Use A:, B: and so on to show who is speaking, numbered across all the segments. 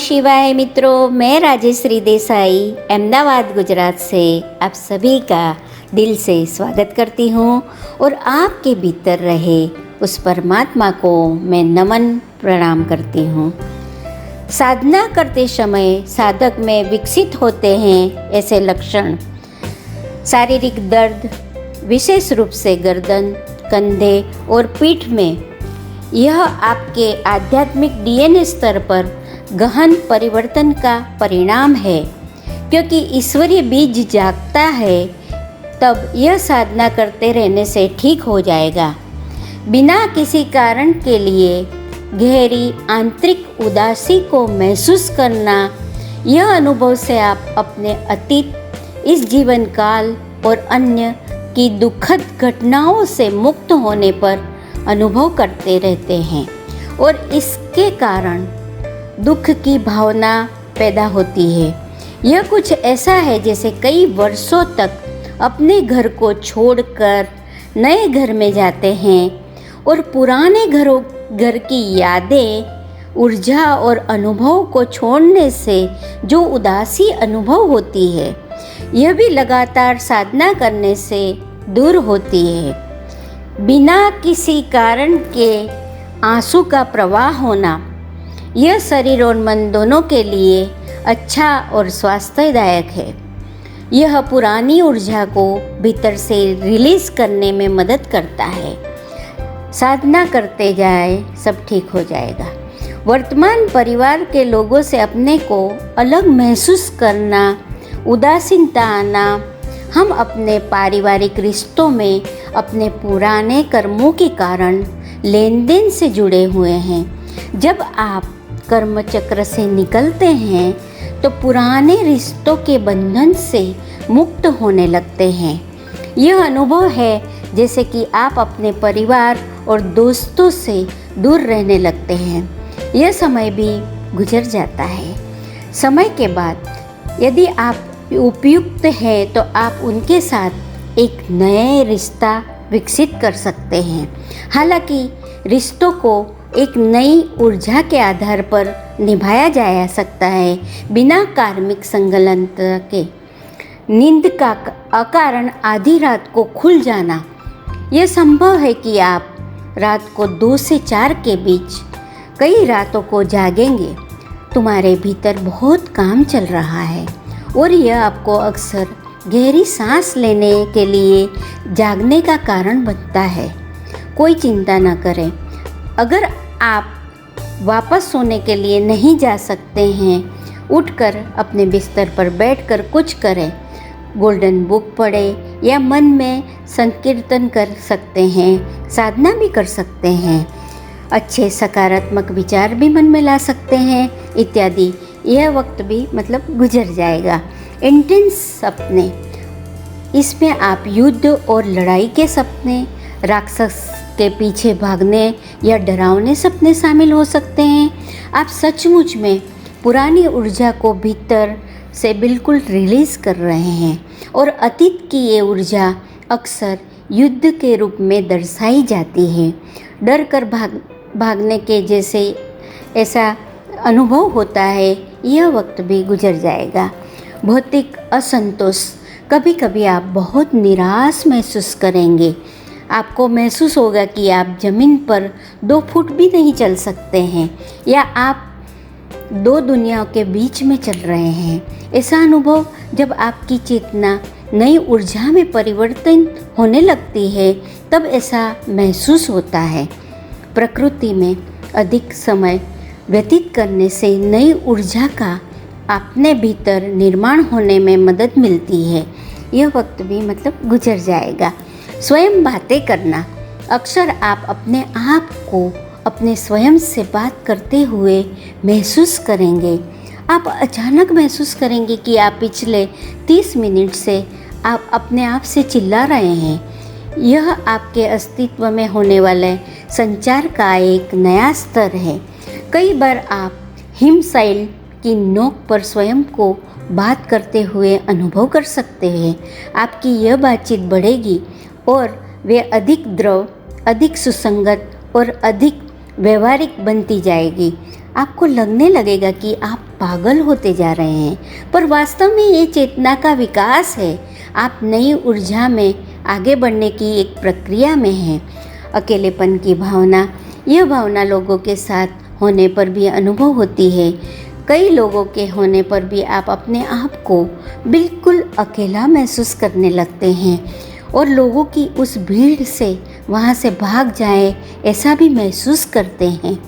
A: शिवाय मित्रों, मैं राजेश्री देसाई अहमदाबाद गुजरात से आप सभी का दिल से स्वागत करती हूँ और आपके भीतर रहे उस परमात्मा को मैं नमन प्रणाम करती हूँ। साधना करते समय साधक में विकसित होते हैं ऐसे लक्षण: शारीरिक दर्द, विशेष रूप से गर्दन, कंधे और पीठ में। यह आपके आध्यात्मिक डीएनए स्तर पर गहन परिवर्तन का परिणाम है। क्योंकि ईश्वरीय बीज जागता है, तब यह साधना करते रहने से ठीक हो जाएगा। बिना किसी कारण के लिए गहरी आंतरिक उदासी को महसूस करना, यह अनुभव से आप अपने अतीत, इस जीवन काल और अन्य की दुखद घटनाओं से मुक्त होने पर अनुभव करते रहते हैं और इसके कारण दुख की भावना पैदा होती है। यह कुछ ऐसा है जैसे कई वर्षों तक अपने घर को छोड़कर नए घर में जाते हैं और पुराने घर की यादें, ऊर्जा और अनुभव को छोड़ने से जो उदासी अनुभव होती है, यह भी लगातार साधना करने से दूर होती है। बिना किसी कारण के आंसू का प्रवाह होना, यह शरीर और मन दोनों के लिए अच्छा और स्वास्थ्यदायक है। यह पुरानी ऊर्जा को भीतर से रिलीज करने में मदद करता है। साधना करते जाए, सब ठीक हो जाएगा। वर्तमान परिवार के लोगों से अपने को अलग महसूस करना, उदासीनता आना, हम अपने पारिवारिक रिश्तों में अपने पुराने कर्मों के कारण लेन देन से जुड़े हुए हैं। जब आप कर्म चक्र से निकलते हैं तो पुराने रिश्तों के बंधन से मुक्त होने लगते हैं। यह अनुभव है जैसे कि आप अपने परिवार और दोस्तों से दूर रहने लगते हैं। यह समय भी गुजर जाता है। समय के बाद यदि आप उपयुक्त हैं तो आप उनके साथ एक नए रिश्ता विकसित कर सकते हैं। हालांकि रिश्तों को एक नई ऊर्जा के आधार पर निभाया जा सकता है, बिना कार्मिक संलग्न के। नींद का अकारण आधी रात को खुल जाना, यह संभव है कि आप रात को 2 से 4 के बीच कई रातों को जागेंगे। तुम्हारे भीतर बहुत काम चल रहा है और यह आपको अक्सर गहरी सांस लेने के लिए जागने का कारण बनता है। कोई चिंता न करें। अगर आप वापस सोने के लिए नहीं जा सकते हैं, उठकर अपने बिस्तर पर बैठकर कुछ करें। गोल्डन बुक पढ़ें या मन में संकीर्तन कर सकते हैं, साधना भी कर सकते हैं, अच्छे सकारात्मक विचार भी मन में ला सकते हैं इत्यादि। यह वक्त भी गुजर जाएगा। इंटेंस सपने, इसमें आप युद्ध और लड़ाई के सपने, राक्षस के पीछे भागने या डरावने सपने शामिल हो सकते हैं। आप सचमुच में पुरानी ऊर्जा को भीतर से बिल्कुल रिलीज कर रहे हैं और अतीत की ये ऊर्जा अक्सर युद्ध के रूप में दर्शाई जाती है। डर कर भागने के जैसे ऐसा अनुभव होता है। यह वक्त भी गुजर जाएगा। भौतिक असंतोष, कभी कभी आप बहुत निराश महसूस करेंगे। आपको महसूस होगा कि आप ज़मीन पर 2 फुट भी नहीं चल सकते हैं या आप 2 दुनियाओं के बीच में चल रहे हैं। ऐसा अनुभव जब आपकी चेतना नई ऊर्जा में परिवर्तन होने लगती है, तब ऐसा महसूस होता है। प्रकृति में अधिक समय व्यतीत करने से नई ऊर्जा का अपने भीतर निर्माण होने में मदद मिलती है। यह वक्त भी गुजर जाएगा। स्वयं बातें करना, अक्सर आप अपने आप को अपने स्वयं से बात करते हुए महसूस करेंगे। आप अचानक महसूस करेंगे कि आप पिछले 30 मिनट से आप अपने आप से चिल्ला रहे हैं। यह आपके अस्तित्व में होने वाले संचार का एक नया स्तर है। कई बार आप हिमशैल की नोक पर स्वयं को बात करते हुए अनुभव कर सकते हैं। आपकी यह बातचीत बढ़ेगी और वे अधिक द्रव, अधिक सुसंगत और अधिक व्यवहारिक बनती जाएगी। आपको लगने लगेगा कि आप पागल होते जा रहे हैं, पर वास्तव में ये चेतना का विकास है। आप नई ऊर्जा में आगे बढ़ने की एक प्रक्रिया में हैं। अकेलेपन की भावना, यह भावना लोगों के साथ होने पर भी अनुभव होती है। कई लोगों के होने पर भी आप अपने आप को बिल्कुल अकेला महसूस करने लगते हैं और लोगों की उस भीड़ से वहाँ से भाग जाए ऐसा भी महसूस करते हैं।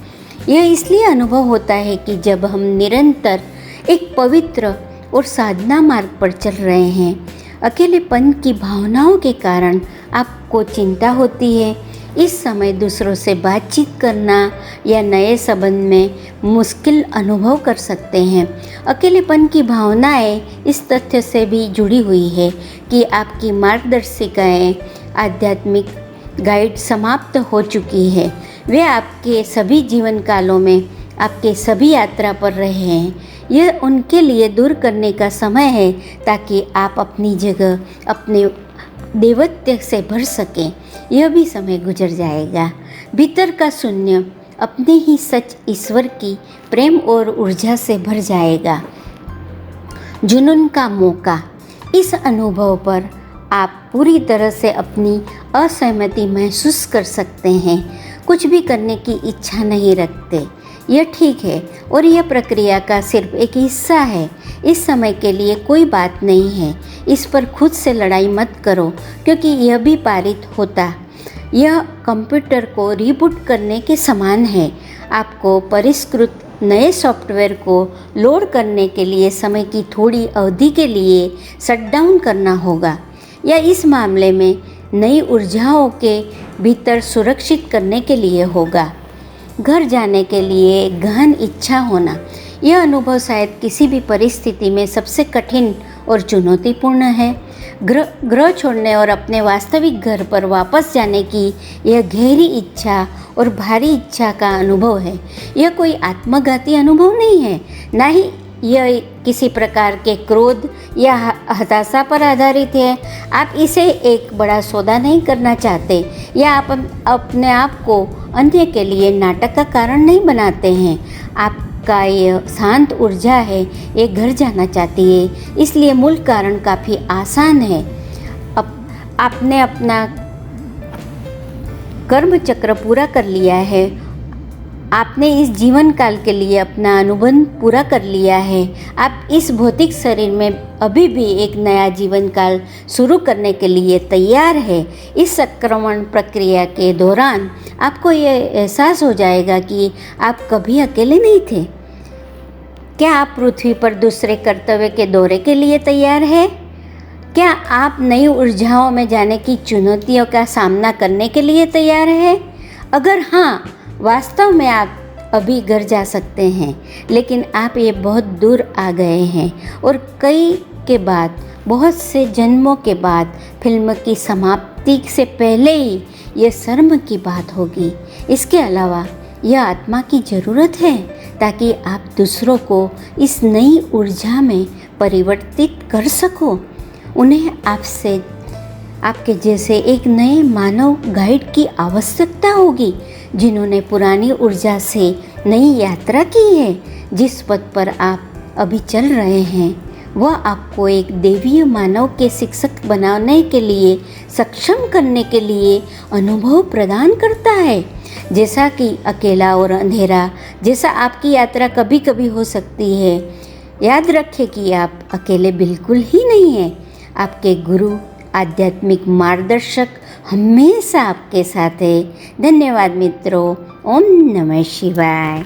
A: यह इसलिए अनुभव होता है कि जब हम निरंतर एक पवित्र और साधना मार्ग पर चल रहे हैं। अकेलेपन की भावनाओं के कारण आपको चिंता होती है। इस समय दूसरों से बातचीत करना या नए संबंध में मुश्किल अनुभव कर सकते हैं। अकेलेपन की भावनाएं इस तथ्य से भी जुड़ी हुई है कि आपकी मार्गदर्शिकाएं, आध्यात्मिक गाइड समाप्त हो चुकी है। वे आपके सभी जीवन कालों में आपके सभी यात्रा पर रहे हैं। यह उनके लिए दूर करने का समय है ताकि आप अपनी जगह अपने देवत्व से भर सकें। यह भी समय गुजर जाएगा। भीतर का शून्य अपने ही सच ईश्वर की प्रेम और ऊर्जा से भर जाएगा। जुनून का मौका, इस अनुभव पर आप पूरी तरह से अपनी असहमति महसूस कर सकते हैं। कुछ भी करने की इच्छा नहीं रखते। यह ठीक है और यह प्रक्रिया का सिर्फ एक हिस्सा है। इस समय के लिए कोई बात नहीं है। इस पर खुद से लड़ाई मत करो, क्योंकि यह भी पारित होता। यह कंप्यूटर को रीबूट करने के समान है। आपको परिष्कृत नए सॉफ्टवेयर को लोड करने के लिए समय की थोड़ी अवधि के लिए शटडाउन करना होगा, या इस मामले में नई ऊर्जाओं के भीतर सुरक्षित करने के लिए होगा। घर जाने के लिए गहन इच्छा होना, यह अनुभव शायद किसी भी परिस्थिति में सबसे कठिन और चुनौतीपूर्ण है। ग्रह छोड़ने और अपने वास्तविक घर पर वापस जाने की यह गहरी इच्छा और भारी इच्छा का अनुभव है। यह कोई आत्मघाती अनुभव नहीं है, ना ही यह किसी प्रकार के क्रोध या हताशा पर आधारित है। आप इसे एक बड़ा सौदा नहीं करना चाहते, या आप अपने आप को अन्य के लिए नाटक का कारण नहीं बनाते हैं। आपका ये शांत ऊर्जा है, ये घर जाना चाहती है। इसलिए मूल कारण काफ़ी आसान है। आपने अपना कर्म चक्र पूरा कर लिया है। आपने इस जीवन काल के लिए अपना अनुबंध पूरा कर लिया है। आप इस भौतिक शरीर में अभी भी एक नया जीवन काल शुरू करने के लिए तैयार है। इस संक्रमण प्रक्रिया के दौरान आपको ये एहसास हो जाएगा कि आप कभी अकेले नहीं थे। क्या आप पृथ्वी पर दूसरे कर्तव्य के दौरे के लिए तैयार है? क्या आप नई ऊर्जाओं में जाने की चुनौतियों का सामना करने के लिए तैयार है? अगर हाँ, वास्तव में आप अभी घर जा सकते हैं, लेकिन आप ये बहुत दूर आ गए हैं और कई के बाद, बहुत से जन्मों के बाद, फिल्म की समाप्ति से पहले ही यह शर्म की बात होगी। इसके अलावा यह आत्मा की ज़रूरत है ताकि आप दूसरों को इस नई ऊर्जा में परिवर्तित कर सको। उन्हें आपके जैसे एक नए मानव गाइड की आवश्यकता होगी, जिन्होंने पुरानी ऊर्जा से नई यात्रा की है। जिस पथ पर आप अभी चल रहे हैं वह आपको एक देवीय मानव के शिक्षक बनाने के लिए सक्षम करने के लिए अनुभव प्रदान करता है। जैसा कि अकेला और अंधेरा जैसा आपकी यात्रा कभी कभी हो सकती है, याद रखें कि आप अकेले बिल्कुल ही नहीं हैं। आपके गुरु, आध्यात्मिक मार्गदर्शक हमेशा आपके साथ है। धन्यवाद मित्रों। ओम नमः शिवाय।